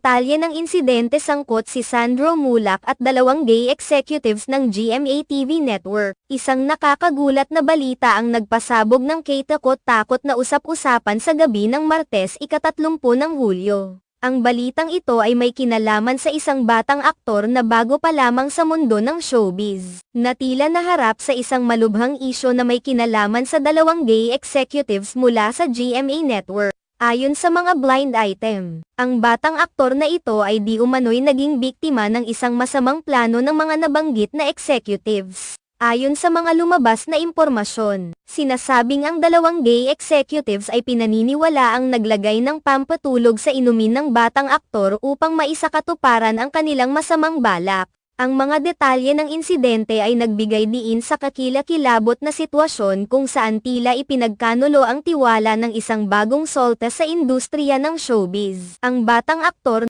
detalye ng insidente sangkot si Sandro Mulak at dalawang gay executives ng GMA TV Network. Isang nakakagulat na balita ang nagpasabog ng katakot-takot na usap-usapan sa gabi ng Martes, ika-30 ng Hulyo. Ang balitang ito ay may kinalaman sa isang batang aktor na bago pa lamang sa mundo ng showbiz, na tila naharap sa isang malubhang isyo na may kinalaman sa dalawang gay executives mula sa GMA Network. Ayon sa mga blind item, ang batang aktor na ito ay di umano'y naging biktima ng isang masamang plano ng mga nabanggit na executives. Ayon sa mga lumabas na impormasyon, sinasabing ang dalawang gay executives ay pinaniniwalaang naglagay ng pampatulog sa inumin ng batang aktor upang maisakatuparan ang kanilang masamang balak. Ang mga detalye ng insidente ay nagbigay diin sa kakilakilabot na sitwasyon kung saan tila ipinagkanulo ang tiwala ng isang bagong solta sa industriya ng showbiz. Ang batang aktor